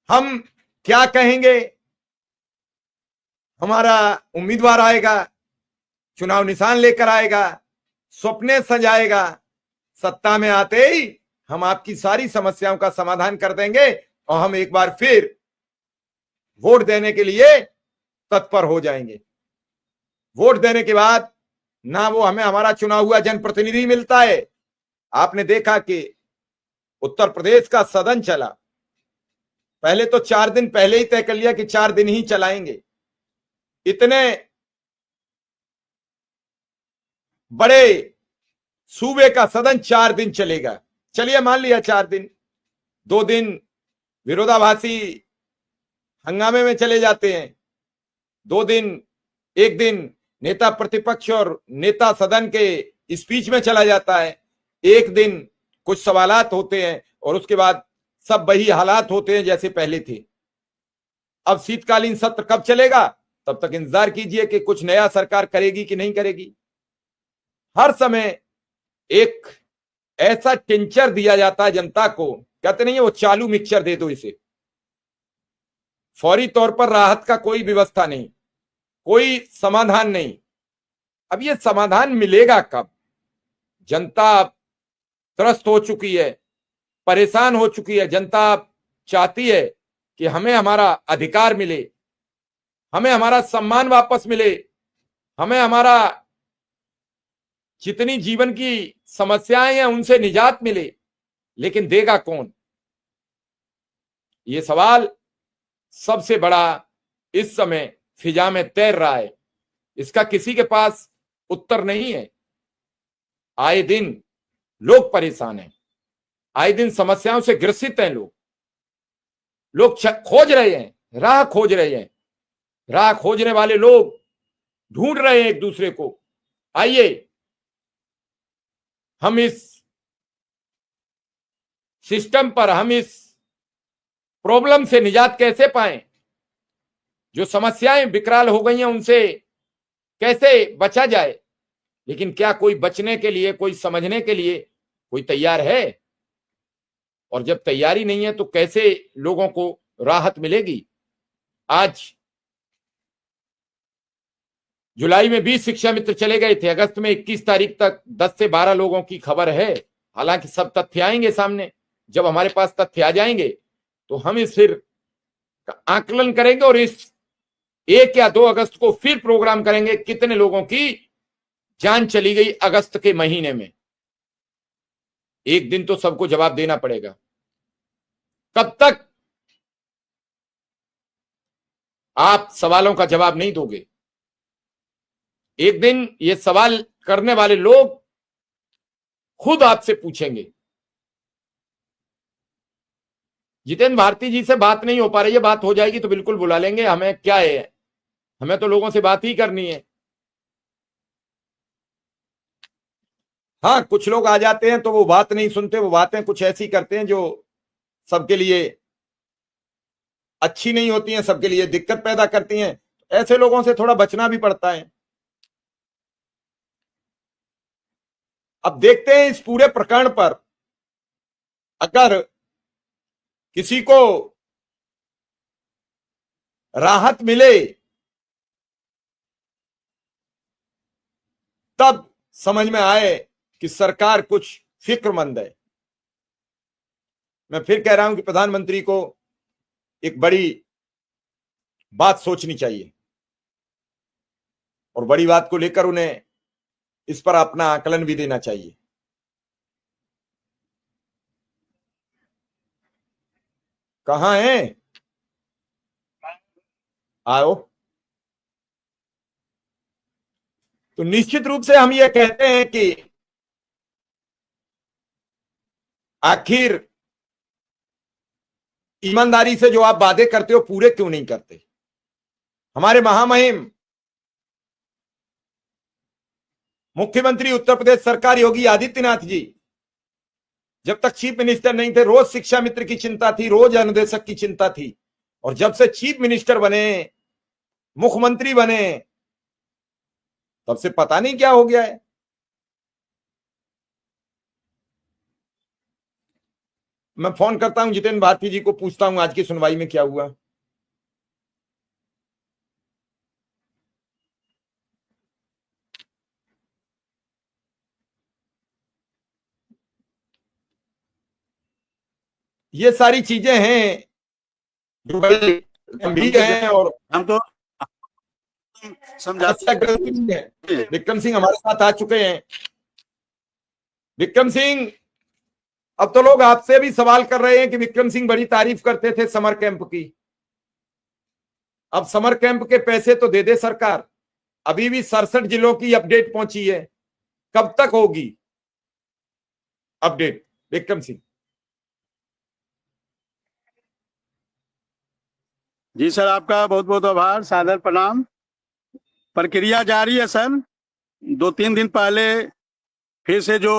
हम क्या कहेंगे, हमारा उम्मीदवार आएगा, चुनाव निशान लेकर आएगा, सपने सजाएगा, सत्ता में आते ही हम आपकी सारी समस्याओं का समाधान कर देंगे और हम एक बार फिर वोट देने के लिए तत्पर हो जाएंगे। वोट देने के बाद ना वो हमें हमारा चुना हुआ जनप्रतिनिधि मिलता है। आपने देखा कि उत्तर प्रदेश का सदन चला, पहले तो 4 दिन पहले ही तय कर लिया कि 4 दिन ही चलाएंगे। इतने बड़े सूबे का सदन 4 दिन चलेगा, चलिए मान लिया 4 दिन, 2 दिन विरोधाभासी हंगामे में चले जाते हैं, 2 दिन, 1 दिन नेता प्रतिपक्ष और नेता सदन के स्पीच में चला जाता है, 1 दिन कुछ सवालात होते हैं और उसके बाद सब वही हालात होते हैं जैसे पहले थे। अब शीतकालीन सत्र कब चलेगा, तब तक इंतजार कीजिए कि कुछ नया सरकार करेगी कि नहीं करेगी। हर समय एक ऐसा टिंचर दिया जाता है जनता को, कहते नहीं है वो चालू मिक्सचर दे दो इसे, फौरी तौर पर राहत का कोई व्यवस्था नहीं, कोई समाधान नहीं। अब ये समाधान मिलेगा कब? जनता त्रस्त हो चुकी है, परेशान हो चुकी है। जनता चाहती है कि हमें हमारा अधिकार मिले, हमें हमारा सम्मान वापस मिले, हमें हमारा जितनी जीवन की समस्याएं हैं उनसे निजात मिले। लेकिन देगा कौन? ये सवाल सबसे बड़ा इस समय फिजा में तैर रहा है, इसका किसी के पास उत्तर नहीं है। आए दिन लोग परेशान हैं, आए दिन समस्याओं से ग्रसित हैं लोग खोज रहे हैं, राह खोज रहे हैं, राह खोजने वाले लोग ढूंढ रहे हैं एक दूसरे को। आइए हम इस सिस्टम पर, हम इस प्रॉब्लम से निजात कैसे पाएं, जो समस्याएं विकराल हो गई हैं उनसे कैसे बचा जाए। लेकिन क्या कोई बचने के लिए, कोई समझने के लिए कोई तैयार है? और जब तैयारी नहीं है तो कैसे लोगों को राहत मिलेगी? आज जुलाई में 20 शिक्षा मित्र चले गए थे, अगस्त में 21 तारीख तक 10 से 12 लोगों की खबर है। हालांकि सब तथ्य आएंगे सामने, जब हमारे पास तथ्य आ जाएंगे तो हम इस फिर आकलन करेंगे और इस 1 या 2 अगस्त को फिर प्रोग्राम करेंगे कितने लोगों की जान चली गई अगस्त के महीने में। एक दिन तो सबको जवाब देना पड़ेगा। कब तक आप सवालों का जवाब नहीं दोगे? एक दिन ये सवाल करने वाले लोग खुद आपसे पूछेंगे। जितेंद्र भारती जी से बात नहीं हो पा रही है, बात हो जाएगी तो बिल्कुल बुला लेंगे। हमें क्या है, हमें तो लोगों से बात ही करनी है। हाँ, कुछ लोग आ जाते हैं तो वो बात नहीं सुनते, वो बातें कुछ ऐसी करते हैं जो सबके लिए अच्छी नहीं होती हैं, सबके लिए दिक्कत पैदा करती हैं। ऐसे लोगों से थोड़ा बचना भी पड़ता है। अब देखते हैं इस पूरे प्रकरण पर अगर किसी को राहत मिले तब समझ में आए कि सरकार कुछ फिक्रमंद है। मैं फिर कह रहा हूं कि प्रधानमंत्री को एक बड़ी बात सोचनी चाहिए और बड़ी बात को लेकर उन्हें इस पर अपना आकलन भी देना चाहिए। कहां है? आओ। तो निश्चित रूप से हम ये कहते हैं कि आखिर ईमानदारी से जो आप वादे करते हो पूरे क्यों नहीं करते? हमारे महामहिम मुख्यमंत्री उत्तर प्रदेश सरकार योगी आदित्यनाथ जी जब तक चीफ मिनिस्टर नहीं थे, रोज शिक्षा मित्र की चिंता थी, रोज अनुदेशक की चिंता थी। और जब से चीफ मिनिस्टर बने, मुख्यमंत्री बने, तब से पता नहीं क्या हो गया है। मैं फोन करता हूं जितेंद्र भारती जी को, पूछता हूं आज की सुनवाई में क्या हुआ। ये सारी चीजें हैं जो बड़ी गंभीर हैं और हम तो समझाते हैं। विक्रम सिंह हमारे साथ आ चुके हैं। विक्रम सिंह, अब तो लोग आपसे भी सवाल कर रहे हैं कि विक्रम सिंह बड़ी तारीफ करते थे समर कैंप की, अब समर कैंप के पैसे तो दे दे सरकार। अभी भी 67 जिलों की अपडेट पहुंची है, कब तक होगी अपडेट विक्रम सिंह? जी सर, आपका बहुत बहुत आभार, सादर प्रणाम। प्रक्रिया जारी है सर। 2-3 दिन पहले फिर से जो